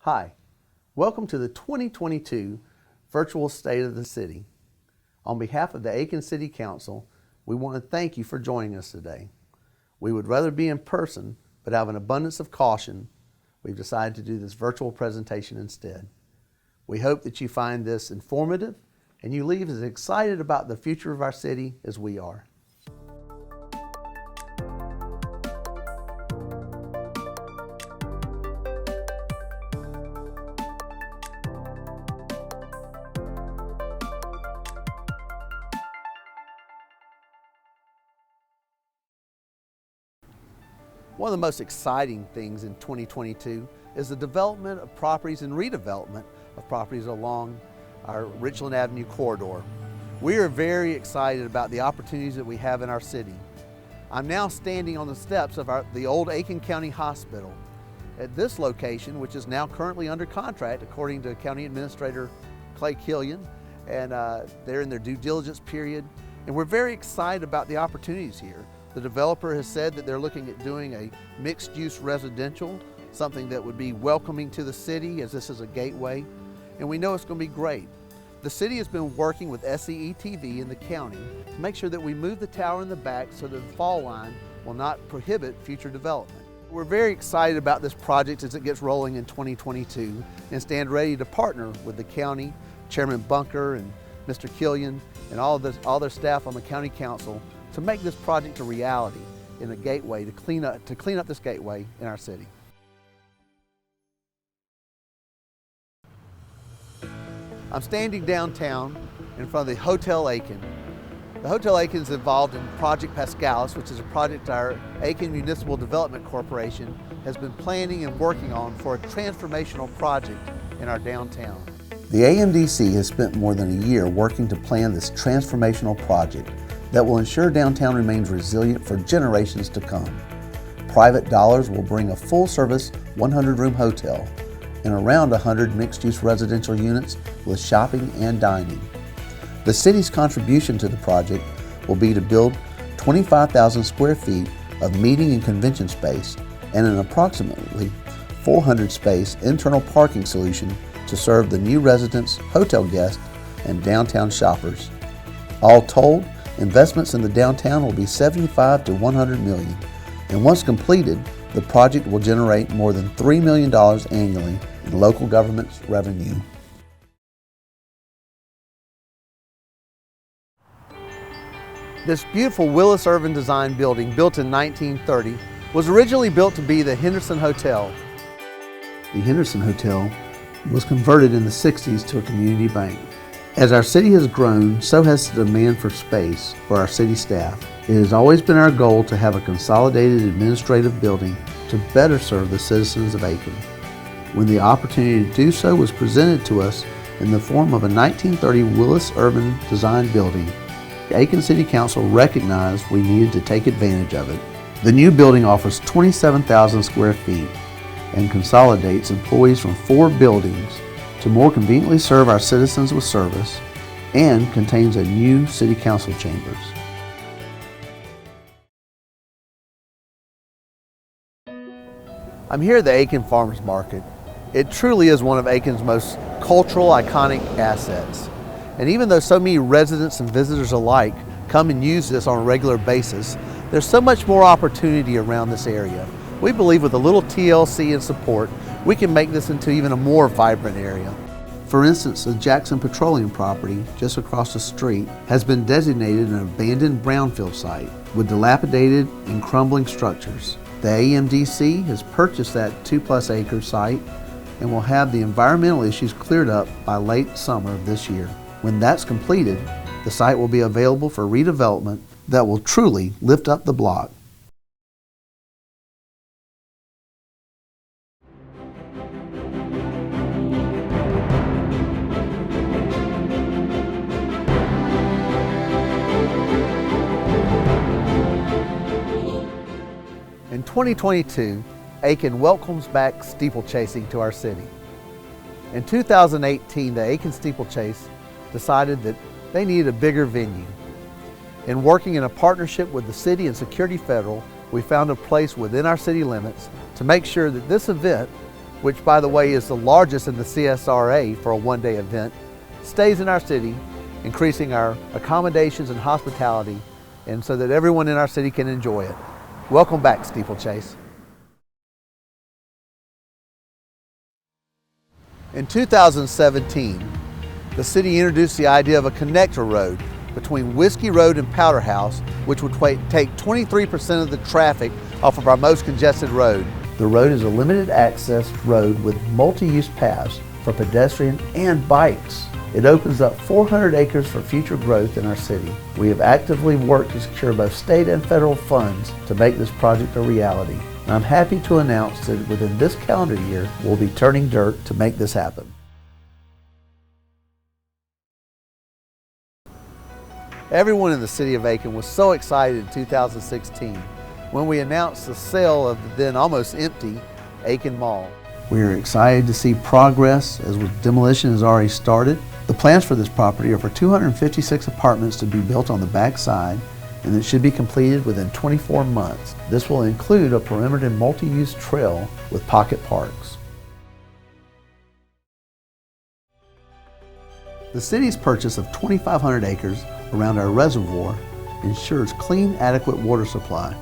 Hi, welcome to the 2022 Virtual State of the City. On behalf of the Aiken City Council, we want to thank you for joining us today. We would rather be in person, but out of an abundance of caution, we've decided to do this virtual presentation instead. We hope that you find this informative and you leave as excited about the future of our city as we are. One of the most exciting things in 2022 is the development of properties and redevelopment of properties along our Richland Avenue Corridor. We are very excited about the opportunities that we have in our city. I'm now standing on the steps of the old Aiken County Hospital. At this location, which is now currently under contract according to County Administrator Clay Killian, and they're in their due diligence period, and we're very excited about the opportunities here. The developer has said that they're looking at doing a mixed-use residential, something that would be welcoming to the city as this is a gateway, and we know it's going to be great. The city has been working with SCETV in the county to make sure that we move the tower in the back so that the fall line will not prohibit future development. We're very excited about this project as it gets rolling in 2022 and stand ready to partner with the county, Chairman Bunker and Mr. Killian and all their staff on the county council to make this project a reality in a gateway to clean up this gateway in our city. I'm standing downtown in front of the Hotel Aiken. The Hotel Aiken is involved in Project Pascals, which is a project our Aiken Municipal Development Corporation has been planning and working on for a transformational project in our downtown. The AMDC has spent more than a year working to plan this transformational project that will ensure downtown remains resilient for generations to come. Private dollars will bring a full-service 100-room hotel and around 100 mixed-use residential units with shopping and dining. The city's contribution to the project will be to build 25,000 square feet of meeting and convention space and an approximately 400 space internal parking solution to serve the new residents, hotel guests, and downtown shoppers. All told, investments in the downtown will be $75 to $100 million, and once completed, the project will generate more than $3 million annually in local government's revenue. This beautiful Willis Urban Design building, built in 1930, was originally built to be the Henderson Hotel. The Henderson Hotel was converted in the 60s to a community bank. As our city has grown, so has the demand for space for our city staff. It has always been our goal to have a consolidated administrative building to better serve the citizens of Aiken. When the opportunity to do so was presented to us in the form of a 1930 Willis Urban Design building, the Aiken City Council recognized we needed to take advantage of it. The new building offers 27,000 square feet and consolidates employees from 4 buildings to more conveniently serve our citizens with service, and contains a new city council chambers. I'm here at the Aiken Farmers Market. It truly is one of Aiken's most cultural, iconic assets. And even though so many residents and visitors alike come and use this on a regular basis, there's so much more opportunity around this area. We believe with a little TLC and support, we can make this into even a more vibrant area. For instance, the Jackson Petroleum property just across the street has been designated an abandoned brownfield site with dilapidated and crumbling structures. The AMDC has purchased that 2+ acre site and will have the environmental issues cleared up by late summer of this year. When that's completed, the site will be available for redevelopment that will truly lift up the block. In 2022, Aiken welcomes back steeplechasing to our city. In 2018, the Aiken Steeplechase decided that they needed a bigger venue. In working in a partnership with the city and Security Federal, we found a place within our city limits to make sure that this event which by the way is the largest in the CSRA for a one-day event, stays in our city, increasing our accommodations and hospitality, and so that everyone in our city can enjoy it. Welcome back, steeplechase. In 2017, the city introduced the idea of a connector road between Whiskey Road and Powderhouse, which would take 23% of the traffic off of our most congested road. The road is a limited access road with multi-use paths for pedestrian and bikes. It opens up 400 acres for future growth in our city. We have actively worked to secure both state and federal funds to make this project a reality. And I'm happy to announce that within this calendar year, we'll be turning dirt to make this happen. Everyone in the city of Aiken was so excited in 2016 when we announced the sale of the then almost empty Aiken Mall. We are excited to see progress as demolition has already started. The plans for this property are for 256 apartments to be built on the back side, and it should be completed within 24 months. This will include a perimeter multi-use trail with pocket parks. The city's purchase of 2,500 acres around our reservoir ensures clean, adequate water supply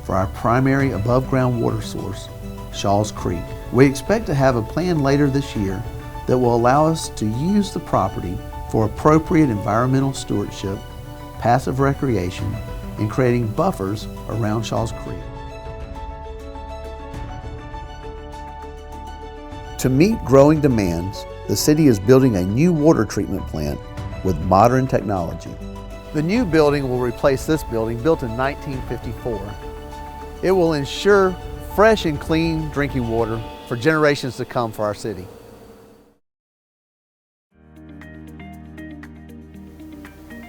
for our primary above-ground water source, Shaw's Creek. We expect to have a plan later this year that will allow us to use the property for appropriate environmental stewardship, passive recreation, and creating buffers around Shaw's Creek. To meet growing demands, the city is building a new water treatment plant with modern technology. The new building will replace this building built in 1954. It will ensure fresh and clean drinking water for generations to come for our city.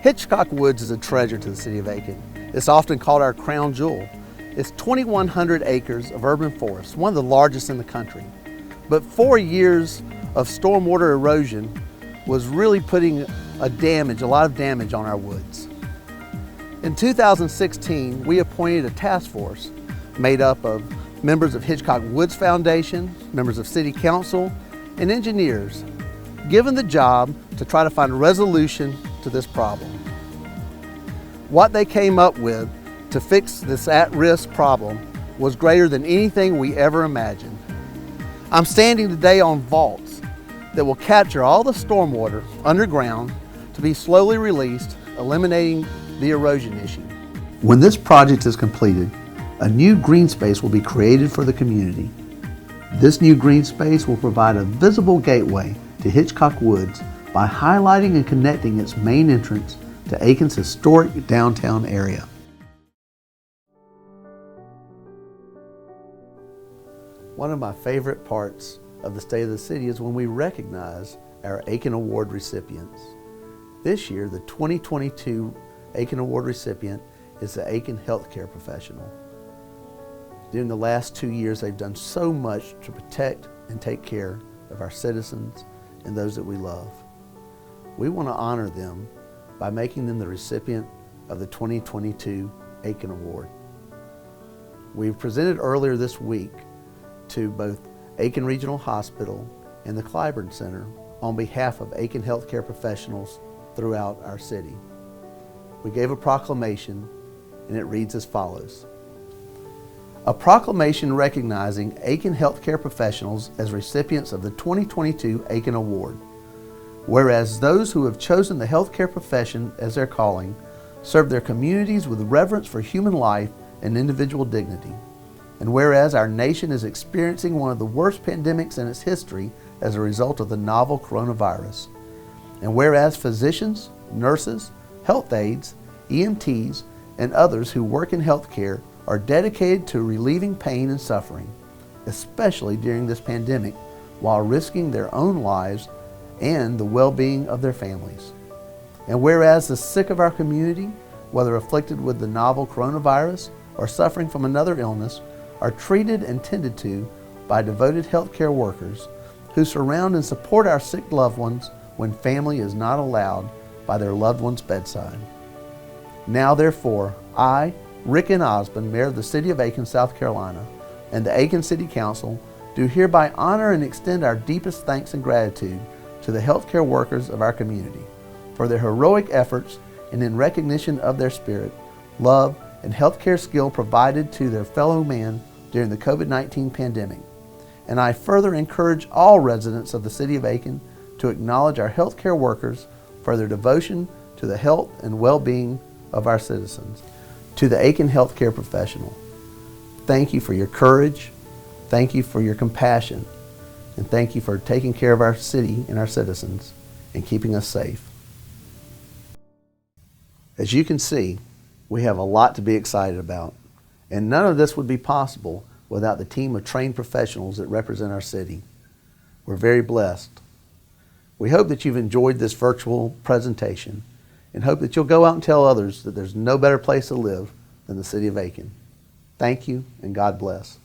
Hickory Woods is a treasure to the city of Aiken. It's often called our crown jewel. It's 2,100 acres of urban forest, one of the largest in the country. But 4 years of stormwater erosion was really putting a lot of damage on our woods. In 2016, we appointed a task force made up of members of Hickory Woods Foundation, members of City Council, and engineers, given the job to try to find a resolution to this problem. What they came up with to fix this at-risk problem was greater than anything we ever imagined. I'm standing today on vaults that will capture all the stormwater underground to be slowly released, eliminating the erosion issue. When this project is completed, a new green space will be created for the community. This new green space will provide a visible gateway to Hickory Woods by highlighting and connecting its main entrance to Aiken's historic downtown area. One of my favorite parts of the State of the City is when we recognize our Aiken Award recipients. This year, the 2022 Aiken Award recipient is the Aiken healthcare professional. During the last 2 years, they've done so much to protect and take care of our citizens and those that we love. We want to honor them by making them the recipient of the 2022 Aiken Award. We presented earlier this week to both Aiken Regional Hospital and the Clyburn Center on behalf of Aiken healthcare professionals throughout our city. We gave a proclamation, and it reads as follows. A proclamation recognizing Aiken healthcare professionals as recipients of the 2022 Aiken Award. Whereas those who have chosen the healthcare profession as their calling serve their communities with reverence for human life and individual dignity. And whereas our nation is experiencing one of the worst pandemics in its history as a result of the novel coronavirus. And whereas physicians, nurses, health aides, EMTs, and others who work in healthcare are dedicated to relieving pain and suffering, especially during this pandemic, while risking their own lives and the well-being of their families. And whereas the sick of our community, whether afflicted with the novel coronavirus or suffering from another illness, are treated and tended to by devoted healthcare workers who surround and support our sick loved ones when family is not allowed by their loved one's bedside. Now therefore, I, Rick Osbon, Mayor of the City of Aiken, South Carolina, and the Aiken City Council do hereby honor and extend our deepest thanks and gratitude to the healthcare workers of our community for their heroic efforts and in recognition of their spirit, love, and healthcare skill provided to their fellow man during the COVID-19 pandemic. And I further encourage all residents of the City of Aiken to acknowledge our healthcare workers for their devotion to the health and well-being of our citizens. To the Aiken healthcare professional, thank you for your courage, thank you for your compassion, and thank you for taking care of our city and our citizens and keeping us safe. As you can see, we have a lot to be excited about, and none of this would be possible without the team of trained professionals that represent our city. We're very blessed. We hope that you've enjoyed this virtual presentation and hope that you'll go out and tell others that there's no better place to live than the City of Aiken. Thank you, and God bless.